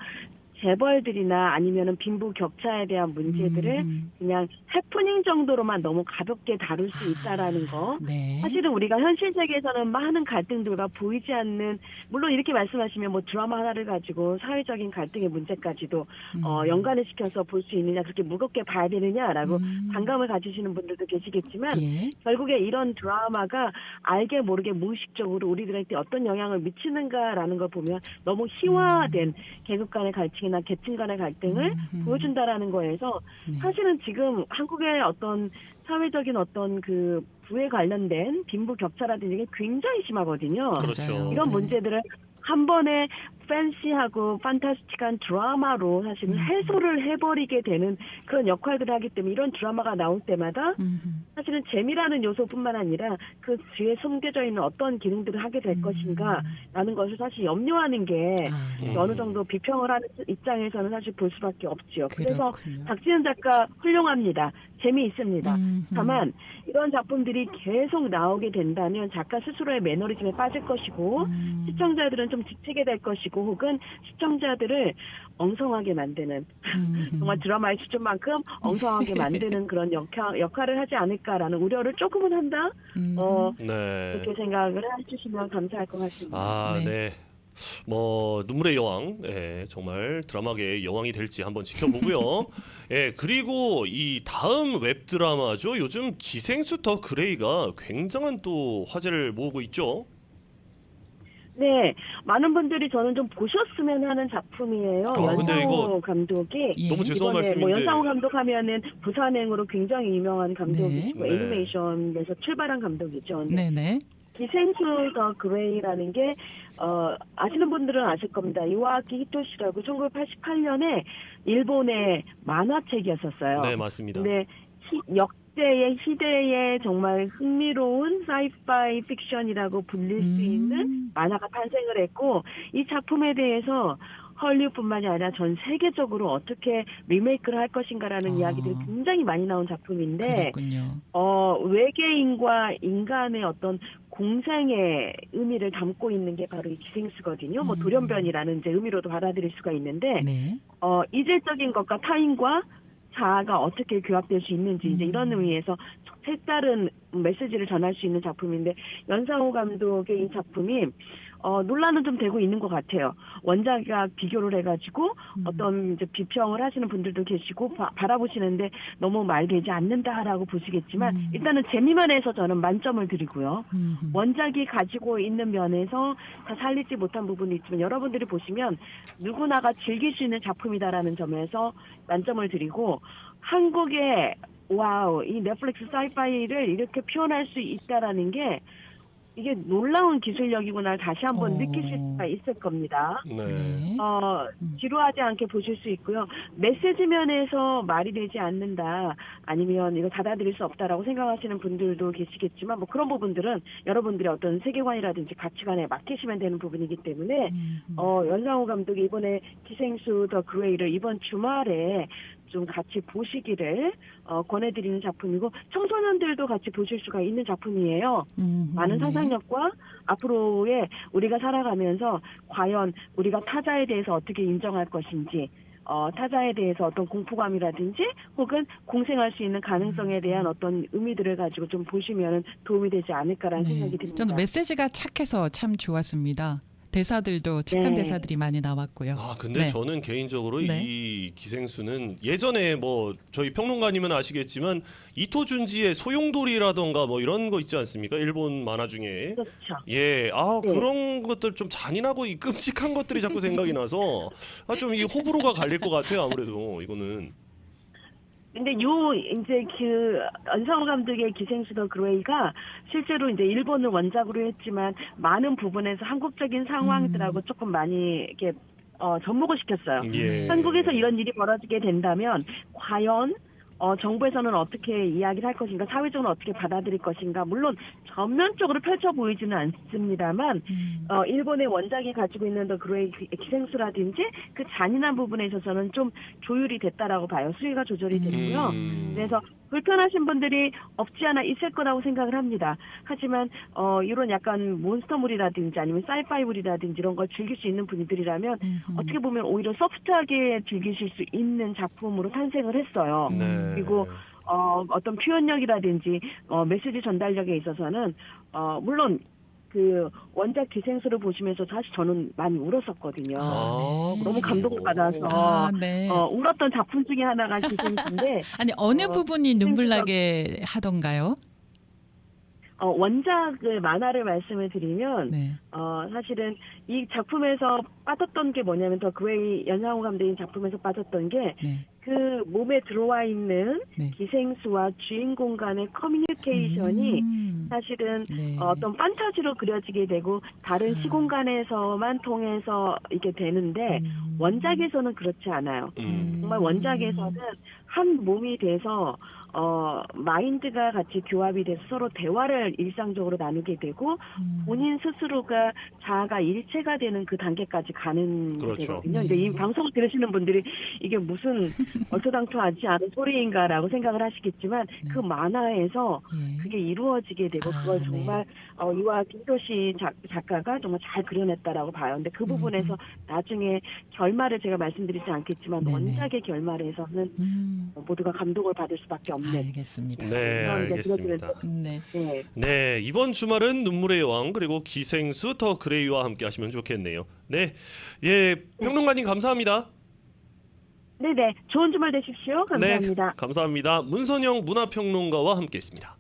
재벌들이나 아니면은 빈부 격차에 대한 문제들을 그냥 해프닝 정도로만 너무 가볍게 다룰 수 있다라는 거. 네. 사실은 우리가 현실 세계에서는 많은 갈등들과 보이지 않는, 물론 이렇게 말씀하시면 뭐 드라마 하나를 가지고 사회적인 갈등의 문제까지도 연관을 시켜서 볼 수 있느냐, 그렇게 무겁게 봐야 되느냐라고 반감을 가지시는 분들도 계시겠지만 예. 결국에 이런 드라마가 알게 모르게 무의식적으로 우리들한테 어떤 영향을 미치는가라는 걸 보면 너무 희화된 계급 간의 갈등이나 계층 간의 갈등을 보여준다라는 거에서 네. 사실은 지금 한국의 어떤 사회적인 어떤 그 부에 관련된 빈부 격차라든지 이게 굉장히 심하거든요. 그렇죠. 이런 네. 문제들을 한 번에 팬시하고 판타스틱한 드라마로 사실은 해소를 해버리게 되는 그런 역할들을 하기 때문에 이런 드라마가 나올 때마다 사실은 재미라는 요소뿐만 아니라 그 뒤에 숨겨져 있는 어떤 기능들을 하게 될 것인가라는 것을 사실 염려하는 게 네. 어느 정도 비평을 하는 입장에서는 사실 볼 수밖에 없지요. 그래서 그렇군요. 박지은 작가 훌륭합니다. 재미있습니다. 다만 이런 작품들이 계속 나오게 된다면 작가 스스로의 매너리즘에 빠질 것이고 시청자들은 좀 지치게 될 것이고 혹은 시청자들을 엉성하게 만드는 정말 드라마의 수준만큼 엉성하게 만드는 그런 역할을 하지 않을까라는 우려를 조금은 한다. 네. 그렇게 생각을 해주시면 감사할 것 같습니다. 아, 네. 네. 뭐 눈물의 여왕, 정말 드라마계의 여왕이 될지 한번 지켜보고요. 그리고 이 다음 웹 드라마죠. 요즘 기생수 더 그레이가 굉장한 또 화제를 모으고 있죠. 네, 많은 분들이 저는 좀 보셨으면 하는 작품이에요. 근데 연상호 이거 감독이 예. 너무 죄송한 이번에 말씀인데 뭐 연상호 감독 하면은 부산행으로 굉장히 유명한 감독이고 네. 애니메이션에서 출발한 감독이죠. 근데 네네. 기생수 더 그레이라는 게 아시는 분들은 아실 겁니다. 이와키 히토시라고 1988년에 일본의 만화책이었었어요. 네, 맞습니다. 근데 역대의 시대의 정말 흥미로운 사이파이 픽션이라고 불릴 수 있는 만화가 탄생을 했고 이 작품에 대해서 헐리우드뿐만이 아니라 전 세계적으로 어떻게 리메이크를 할 것인가라는 이야기들이 굉장히 많이 나온 작품인데 그렇군요. 외계인과 인간의 어떤 공생의 의미를 담고 있는 게 바로 이 기생수거든요. 뭐 돌연변이라는 이제 의미로도 받아들일 수가 있는데 네. 이질적인 것과 타인과 자아가 어떻게 교합될 수 있는지 이제 이런 의미에서 색다른 메시지를 전할 수 있는 작품인데 연상호 감독의 이 작품이 논란은 좀 되고 있는 것 같아요. 원작과 비교를 해가지고 어떤 이제 비평을 하시는 분들도 계시고 바라보시는데 너무 말되지 않는다라고 보시겠지만 일단은 재미만 해서 저는 만점을 드리고요. 원작이 가지고 있는 면에서 다 살리지 못한 부분이 있지만 여러분들이 보시면 누구나가 즐길 수 있는 작품이다라는 점에서 만점을 드리고 한국의 와우 이 넷플릭스 사이파이를 이렇게 표현할 수 있다라는 게 이게 놀라운 기술력이구나 다시 한번 느끼실 수가 있을 겁니다. 네. 지루하지 않게 보실 수 있고요. 메시지 면에서 말이 되지 않는다 아니면 이거 받아들일 수 없다라고 생각하시는 분들도 계시겠지만 뭐 그런 부분들은 여러분들의 어떤 세계관이라든지 가치관에 맡기시면 되는 부분이기 때문에 연상호 감독이 이번에 기생수 더 그레이를 이번 주말에 좀 같이 보시기를 권해드리는 작품이고 청소년들도 같이 보실 수가 있는 작품이에요. 많은 상상력과 앞으로의 우리가 살아가면서 과연 우리가 타자에 대해서 어떻게 인정할 것인지 타자에 대해서 어떤 공포감이라든지 혹은 공생할 수 있는 가능성에 대한 어떤 의미들을 가지고 좀 보시면 도움이 되지 않을까라는 생각이 듭니다. 저는 메시지가 착해서 참 좋았습니다. 대사들도 착한 네. 대사들이 많이 나왔고요. 근데 네. 저는 개인적으로 네. 이 기생수는 예전에 뭐 저희 평론가님은 아시겠지만 이토준지의 소용돌이라던가 뭐 이런 거 있지 않습니까? 일본 만화 중에. 그렇죠. 예, 네. 그런 것들 좀 잔인하고 이 끔찍한 것들이 자꾸 생각이 나서 좀 이 호불호가 갈릴 것 같아요. 아무래도 이거는. 근데 이제 그 연상호 감독의 기생수 더 그레이가 실제로 이제 일본을 원작으로 했지만 많은 부분에서 한국적인 상황들하고 조금 많이 이렇게 접목을 시켰어요. 예. 한국에서 이런 일이 벌어지게 된다면 과연 정부에서는 어떻게 이야기를 할 것인가, 사회적으로 어떻게 받아들일 것인가, 물론 전면적으로 펼쳐 보이지는 않습니다만, 일본의 원작이 가지고 있는 더 그레이 기생수라든지 그 잔인한 부분에 있어서는 좀 조율이 됐다라고 봐요. 수위가 조절이 됐고요. 그래서 불편하신 분들이 없지 않아 있을 거라고 생각을 합니다. 하지만 이런 약간 몬스터물이라든지 아니면 사이파이물이라든지 이런 걸 즐길 수 있는 분들이라면 어떻게 보면 오히려 소프트하게 즐기실 수 있는 작품으로 탄생을 했어요. 네. 그리고 어떤 표현력이라든지 메시지 전달력에 있어서는 물론 그 원작 기생수를 보시면서 사실 저는 많이 울었었거든요. 너무 감동을 받아서 네. 울었던 작품 중에 하나가 기생수인데 아니 어느 부분이 눈물 나게 하던가요? 원작의 만화를 말씀을 드리면 네. 사실은 이 작품에서 빠졌던 게 뭐냐면 더 그레이 연상호 감독의 작품에서 빠졌던 게 그 네. 몸에 들어와 있는 네. 기생수와 주인공 간의 커뮤니케이션이 사실은 네. 어떤 판타지로 그려지게 되고 다른 시공간에서만 통해서 이게 되는데 원작에서는 그렇지 않아요. 정말 원작에서는 한 몸이 돼서 마인드가 같이 교합이 돼서 서로 대화를 일상적으로 나누게 되고 본인 스스로가 자아가 일체가 되는 그 단계까지 가는 그렇죠. 거거든요. 근데 이 방송을 들으시는 분들이 이게 무슨 얼토당토하지 않은 소리인가라고 생각을 하시겠지만 그 만화에서 예. 그게 이루어지게 되고 그걸 네. 정말 이와 김도시 작가가 정말 잘 그려냈다라고 봐요. 근데 그 부분에서 나중에 결말을 제가 말씀드리지 않겠지만 네네. 원작의 결말에서는 모두가 감동을 받을 수밖에 없는 알겠습니다. 네, 그런 이제 알겠습니다. 네. 네. 네, 이번 주말은 눈물의 여왕 그리고 기생수 더 그레이와 함께 하시면 좋겠네요. 네, 예, 평론가님 감사합니다. 네네. 좋은 주말 되십시오. 감사합니다. 네, 감사합니다. 문선영 문화평론가와 함께했습니다.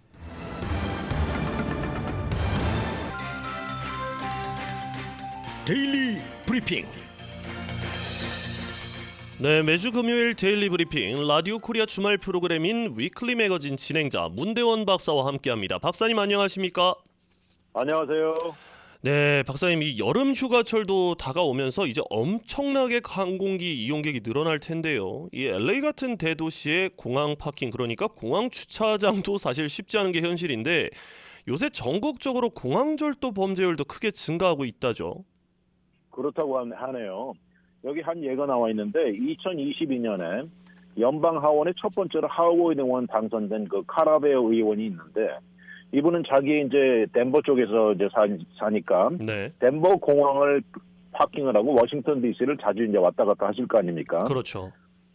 데일리 브리핑. 네, 매주 금요일 데일리 브리핑 라디오 코리아 주말 프로그램인 위클리 매거진 진행자 문대원 박사와 함께합니다. 박사님 안녕하십니까? 안녕하세요. 네, 박사님, 이 여름 휴가철도 다가오면서 이제 엄청나게 항공기 이용객이 늘어날 텐데요. 이 LA 같은 대도시의 공항 파킹, 그러니까 공항 주차장도 사실 쉽지 않은 게 현실인데 요새 전국적으로 공항 절도 범죄율도 크게 증가하고 있다죠. 그렇다고 하네요. 여기 한 예가 나와 있는데 2022년에 연방 하원의 첫 번째로 하원 의원 당선된 그 카라베오 의원이 있는데 이분은 자기 이제 덴버 쪽에서 이제 사니까 네, 덴버 공항을 파킹을 하고 워싱턴 D.C.를 자주 이제 왔다 갔다 하실 거 아닙니까? 그렇죠.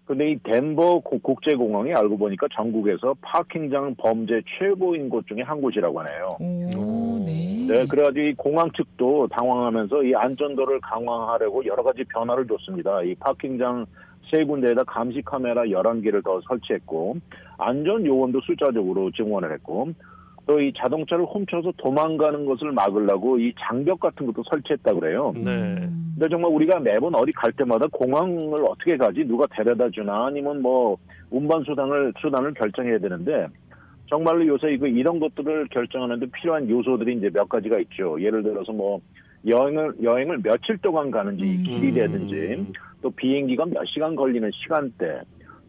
근데 이 덴버 국제공항이 알고 보니까 전국에서 파킹장 범죄 최고인 곳 중에 한 곳이라고 하네요. 오, 네. 네, 그래가지고 이 공항 측도 당황하면서 이 안전도를 강화하려고 여러 가지 변화를 줬습니다. 이 파킹장 3군데에다 감시 카메라 11개를 더 설치했고, 안전 요원도 숫자적으로 증원을 했고, 또 이 자동차를 훔쳐서 도망가는 것을 막으려고 이 장벽 같은 것도 설치했다고 그래요. 네. 근데 정말 우리가 매번 어디 갈 때마다 공항을 어떻게 가지? 누가 데려다 주나? 아니면 뭐 운반 수단을 결정해야 되는데 정말로 요새 이런 것들을 결정하는데 필요한 요소들이 이제 몇 가지가 있죠. 예를 들어서 뭐 여행을 며칠 동안 가는지 길이라든지 또 비행기가 몇 시간 걸리는 시간대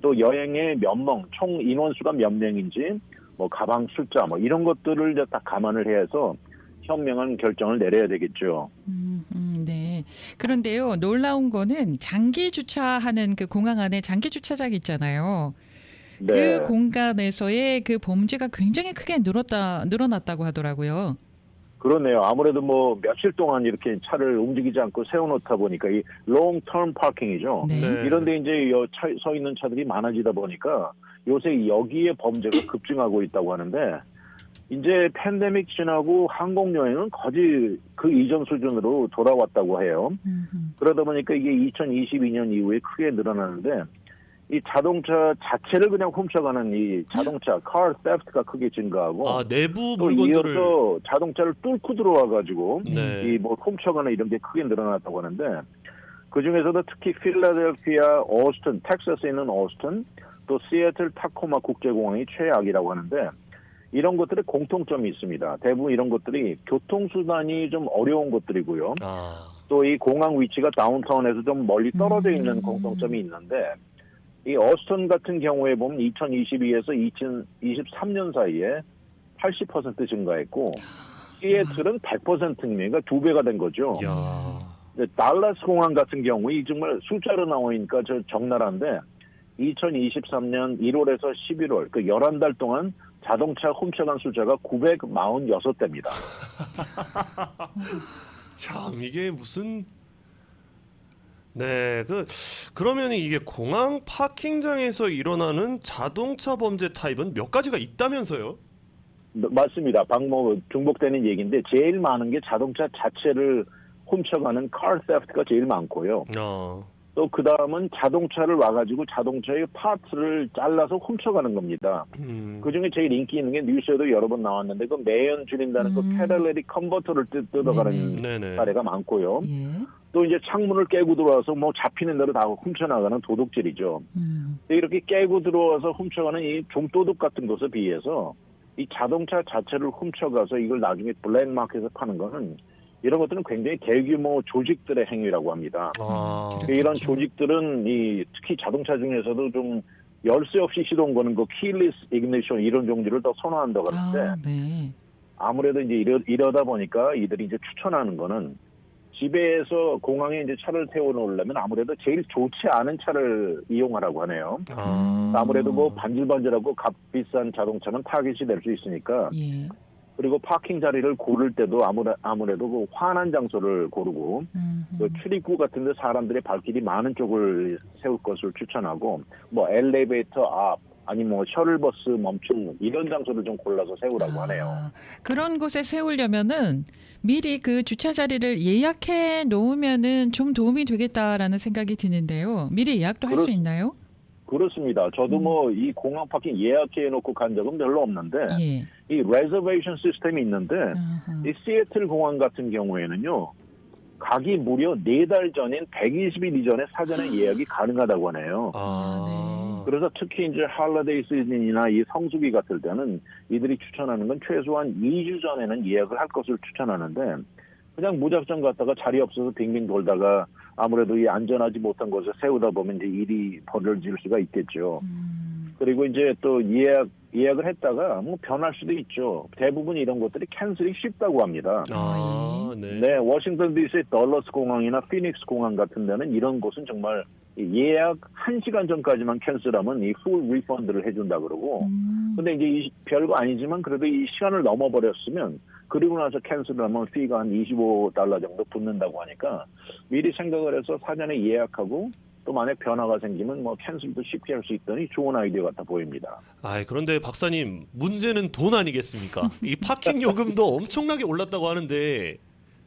또 여행의 몇 명, 총 인원수가 몇 명인지 뭐 가방 숫자 뭐 이런 것들을 이제 다 감안을 해서 현명한 결정을 내려야 되겠죠. 네. 그런데요, 놀라운 거는 장기 주차하는 그 공항 안에 장기 주차장 있잖아요. 네. 그 공간에서의 그 범죄가 굉장히 크게 늘어났다고 하더라고요. 그렇네요. 아무래도 뭐 며칠 동안 이렇게 차를 움직이지 않고 세워놓다 보니까 이 롱텀 파킹이죠. 네. 네. 이런데 이제 서 있는 차들이 많아지다 보니까 요새 여기에 범죄가 급증하고 있다고 하는데 이제 팬데믹 지나고 항공 여행은 거의 그 이전 수준으로 돌아왔다고 해요. 그러다 보니까 이게 2022년 이후에 크게 늘어나는데 이 자동차 자체를 그냥 훔쳐가는 이 자동차 car theft가 크게 증가하고 아, 내부 또 물건들을 이어서 자동차를 뚫고 들어와가지고 네. 이 뭐 훔쳐가는 이런 게 크게 늘어났다고 하는데 그 중에서도 특히 필라델피아, 오스틴, 텍사스에 있는 오스틴, 또 시애틀 타코마 국제공항이 최악이라고 하는데 이런 것들의 공통점이 있습니다. 대부분 이런 것들이 교통수단이 좀 어려운 것들이고요. 아, 또 이 공항 위치가 다운타운에서 좀 멀리 떨어져 있는 공통점이 있는데 이 오스틴 같은 경우에 보면 2022에서 2023년 사이에 80% 증가했고 시애틀은 100%입니다. 2배가 된 거죠. 야. 달라스 공항 같은 경우에 정말 숫자로 나오니까 저 적나라한데 2023년 1월에서 11월 그 11달 동안 자동차 훔쳐간 숫자가 946대입니다. 참 이게 무슨 네, 그러면 이게 공항 파킹장에서 일어나는 자동차 범죄 타입은 몇 가지가 있다면서요? 맞습니다. 중복되는 얘기인데 제일 많은 게 자동차 자체를 훔쳐가는 car theft가 제일 많고요. 또 그 다음은 자동차를 와가지고 자동차의 파트를 잘라서 훔쳐가는 겁니다. 그 중에 제일 인기 있는 게 뉴스에도 여러 번 나왔는데 그 매연 줄인다는 그 캐탈리틱 컨버터를 뜯어가는 네네. 사례가 많고요. 예. 또 이제 창문을 깨고 들어와서 뭐 잡히는 대로 다 훔쳐나가는 도둑질이죠. 이렇게 깨고 들어와서 훔쳐가는 이 좀도둑 같은 것에 비해서 이 자동차 자체를 훔쳐가서 이걸 나중에 블랙마켓에서 파는 거는 이런 것들은 굉장히 대규모 조직들의 행위라고 합니다. 아, 이런 조직들은 특히 자동차 중에서도 좀 열쇠 없이 시동 거는 거 키리스 이그니션 이런 종류를 더 선호한다고 하는데 네. 아무래도 이제 이러다 보니까 이들이 이제 추천하는 거는 집에서 공항에 이제 차를 태워놓으려면 아무래도 제일 좋지 않은 차를 이용하라고 하네요. 아무래도 뭐 반질반질하고 값비싼 자동차는 타깃이 될 수 있으니까. 예. 그리고 파킹 자리를 고를 때도 아무래도 그 환한 장소를 고르고 그 출입구 같은 데 사람들의 발길이 많은 쪽을 세울 것을 추천하고 뭐 엘리베이터 앞 아니면 뭐 셔틀버스 멈춤 이런 장소를 좀 골라서 세우라고 하네요. 그런 곳에 세우려면은 미리 그 주차 자리를 예약해 놓으면은 좀 도움이 되겠다라는 생각이 드는데요. 미리 예약도 할 수 있나요? 그렇습니다. 저도 뭐 이 공항 파킹 예약해 놓고 간 적은 별로 없는데 예. 이 레저베이션 시스템이 있는데 이 시애틀 공항 같은 경우에는요. 가기 무려 4달 전인 120일 이전에 사전에 예약이 가능하다고 하네요. 아, 그래서 특히 이제 할리데이 시즌이나 이 성수기 같을 때는 이들이 추천하는 건 최소한 2주 전에는 예약을 할 것을 추천하는데 그냥 무작정 갔다가 자리 없어서 빙빙 돌다가 아무래도 이 안전하지 못한 곳에 세우다 보면 이제 일이 벌어질 수가 있겠죠. 그리고 이제 또 예약을 했다가 뭐 변할 수도 있죠. 대부분 이런 것들이 캔슬이 쉽다고 합니다. 네. 네, 워싱턴 DC 덜러스 공항이나 피닉스 공항 같은 데는 이런 곳은 정말 예약 1시간 전까지만 캔슬하면 이 풀 리펀드를 해준다 그러고 근데 이제 이 별거 아니지만 그래도 이 시간을 넘어버렸으면 그리고 나서 캔슬을 하면 피가 한 $25 정도 붙는다고 하니까 미리 생각을 해서 사전에 예약하고 또 만약 변화가 생기면 뭐 캔슬도 쉽게 할 수 있더니 좋은 아이디어 같아 보입니다. 그런데 박사님 문제는 돈 아니겠습니까? 이 파킹 요금도 엄청나게 올랐다고 하는데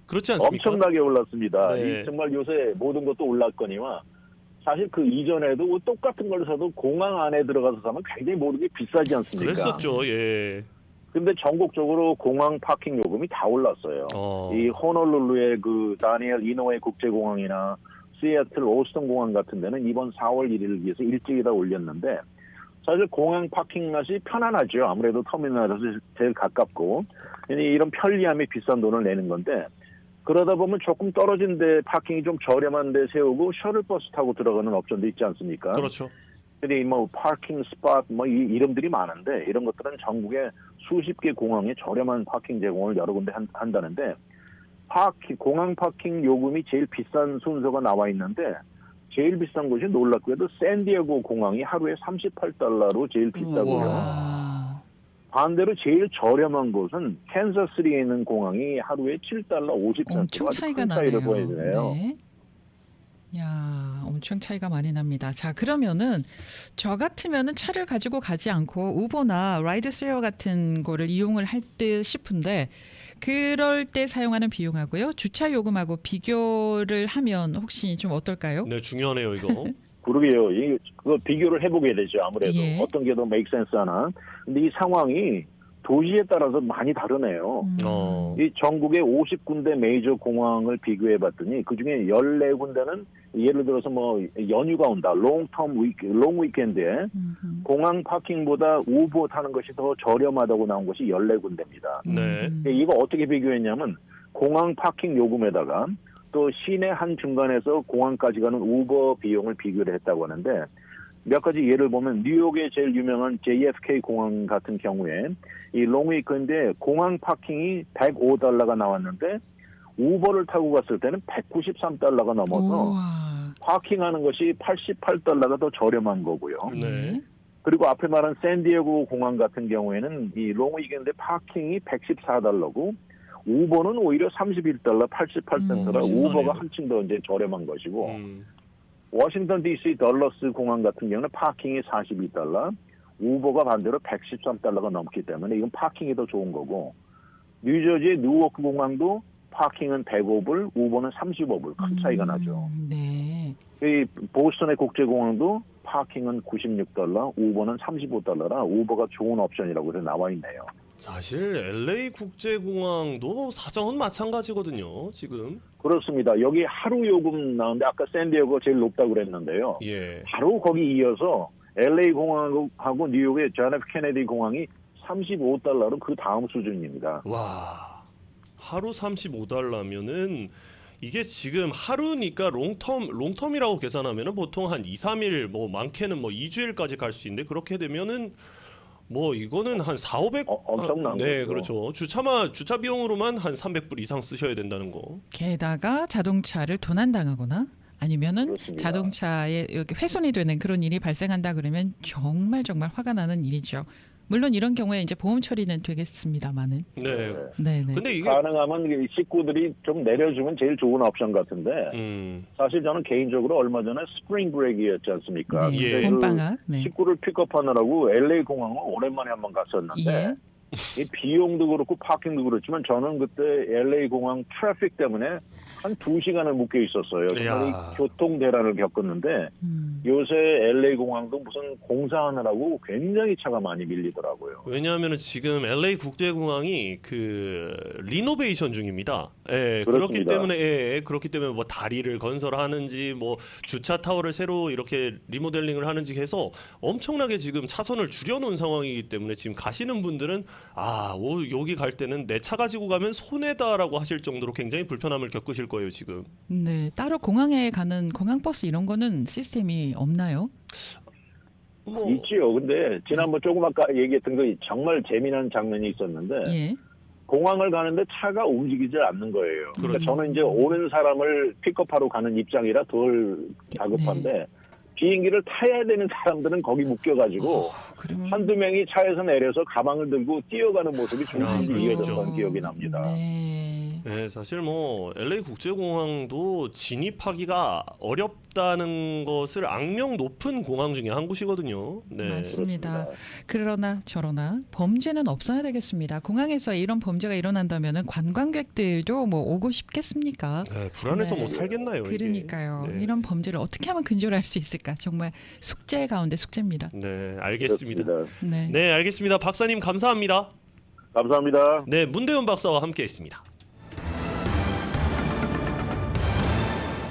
그렇지 않습니까? 엄청나게 올랐습니다. 네. 이 정말 요새 모든 것도 올랐거니와 사실 그 이전에도 똑같은 걸 사도 공항 안에 들어가서 사면 굉장히 모든 게 비싸지 않습니까? 그랬었죠. 예. 근데 전국적으로 공항 파킹 요금이 다 올랐어요. 이 호놀룰루의 그 다니엘 이노에 국제공항이나 시애틀 오스턴 공항 같은 데는 이번 4월 1일을 위해서 일찍이 다 올렸는데 사실 공항 파킹 맛이 편안하죠. 아무래도 터미널에서 제일 가깝고 이런 편리함이 비싼 돈을 내는 건데 그러다 보면 조금 떨어진 데 파킹이 좀 저렴한 데 세우고 셔틀버스 타고 들어가는 옵션도 있지 않습니까? 그렇죠. 근데 뭐 파킹 스팟 뭐 이름들이 많은데 이런 것들은 전국에 수십 개 공항에 저렴한 파킹 제공을 여러 군데 한다는데 공항 파킹 요금이 제일 비싼 순서가 나와 있는데 제일 비싼 곳이 놀랍게도 샌디에고 공항이 하루에 $38로 제일 비싸고요. 반대로 제일 저렴한 곳은 캔자스시티에 있는 공항이 하루에 $7.50. 엄청 차이가 나네요. 네. 야, 엄청 차이가 많이 납니다. 자, 그러면은 저 같으면은 차를 가지고 가지 않고 우버나 라이드쉐어 같은 거를 이용을 할 듯 싶은데 그럴 때 사용하는 비용하고요. 주차 요금하고 비교를 하면 혹시 좀 어떨까요? 네, 중요하네요, 이거. 그러게요. 그거 비교를 해보게 되죠. 아무래도 예. 어떤 게 더 make sense 하나. 근데 이 상황이 도시에 따라서 많이 다르네요. 이 전국의 50군데 메이저 공항을 비교해봤더니 그중에 14군데는 예를 들어서 뭐 연휴가 온다, 롱 위켄드에 공항 파킹보다 우버 타는 것이 더 저렴하다고 나온 것이 14군데입니다. 네. 이거 어떻게 비교했냐면 공항 파킹 요금에다가 또 시내 한 중간에서 공항까지 가는 우버 비용을 비교를 했다고 하는데 몇 가지 예를 보면 뉴욕의 제일 유명한 JFK 공항 같은 경우에 이 롱위크인데 공항 파킹이 $105가 나왔는데 우버를 타고 갔을 때는 $193가 넘어서 파킹하는 것이 $88가 더 저렴한 거고요. 네. 그리고 앞에 말한 샌디에고 공항 같은 경우에는 이 롱위크인데 파킹이 $114고 우버는 오히려 $31, 88센트라 우버가 한층 더 이제 저렴한 것이고 워싱턴 DC 덜러스 공항 같은 경우는 파킹이 $42, 우버가 반대로 $113가 넘기 때문에 이건 파킹이 더 좋은 거고 뉴저지의 뉴워크 공항도 파킹은 $105, 우버는 $35, 큰 차이가 나죠. 네. 이 보스턴의 국제공항도 파킹은 $96, 우버는 $35라 우버가 좋은 옵션이라고 해서 나와 있네요. 사실 LA 국제공항도 사정은 마찬가지거든요. 지금. 그렇습니다. 여기 하루 요금 나오는데 아까 샌디에고가 제일 높다고 그랬는데요. 예. 바로 거기 이어서 LA 공항하고 뉴욕의 존 F 케네디 공항이 $35로 그 다음 수준입니다. 와. 하루 $35면은 이게 지금 하루니까 롱텀이라고 계산하면은 보통 한 2, 3일 뭐 많게는 뭐 2주일까지 갈 수 있는데 그렇게 되면은 뭐 이거는 한 4,500 엄청난 네, 거죠. 그렇죠. 주차 비용으로만 한 300불 이상 쓰셔야 된다는 거. 게다가 자동차를 도난당하거나 아니면은 그렇습니다. 자동차에 이렇게 훼손이 되는 그런 일이 발생한다 그러면 정말 화가 나는 일이죠. 물론 이런 경우에 이제 보험 처리는 되겠습니다만은. 네. 네네. 근데 이게 가능하면 식구들이 좀 내려주면 제일 좋은 옵션 같은데 사실 저는 개인적으로 얼마 전에 스프링 브레이크였지 않습니까? 네. 예. 봄방학. 네. 식구를 픽업하느라고 LA 공항을 오랜만에 한번 갔었는데 예. 이 비용도 그렇고 파킹도 그렇지만 저는 그때 LA 공항 트래픽 때문에 한 2시간을 묶여 있었어요. 정말 이야. 이 교통 대란을 겪었는데 요새 LA 공항도 무슨 공사하느라고 굉장히 차가 많이 밀리더라고요. 왜냐하면 지금 LA 국제공항이 그 리노베이션 중입니다. 예, 그렇기 그렇습니다. 때문에 그렇기 때문에 뭐 다리를 건설하는지 뭐 주차 타워를 새로 이렇게 리모델링을 하는지 해서 엄청나게 지금 차선을 줄여놓은 상황이기 때문에 지금 가시는 분들은 여기 갈 때는 내 차 가지고 가면 손해다라고 하실 정도로 굉장히 불편함을 겪으실 거예요 지금. 네, 따로 공항에 가는 공항버스 이런 거는 시스템이 없나요? 뭐 있지요. 근데 지난번 조금 아까 얘기했던 그 정말 재미난 장면이 있었는데 예. 공항을 가는데 차가 움직이지 않는 거예요. 그러니까 그렇죠. 저는 이제 오는 사람을 픽업하러 가는 입장이라 덜 다급한데 비행기를 타야 되는 사람들은 거기 묶여가지고 그러면 한두 명이 차에서 내려서 가방을 들고 뛰어가는 모습이 그렇죠. 종종 이어졌던 기억이 납니다. 네. 네, 사실 뭐 LA 국제공항도 진입하기가 어렵다는 것을 악명 높은 공항 중에 한 곳이거든요. 네. 맞습니다. 그러나 저러나 범죄는 없어야 되겠습니다. 공항에서 이런 범죄가 일어난다면 관광객들도 뭐 오고 싶겠습니까? 네, 불안해서 네. 뭐 살겠나요? 이게? 그러니까요. 네. 이런 범죄를 어떻게 하면 근절할 수 있을까? 정말 숙제 가운데 숙제입니다. 네, 알겠습니다. 그렇습니다. 네. 네, 알겠습니다. 박사님 감사합니다. 감사합니다. 네, 문대현 박사와 함께했습니다.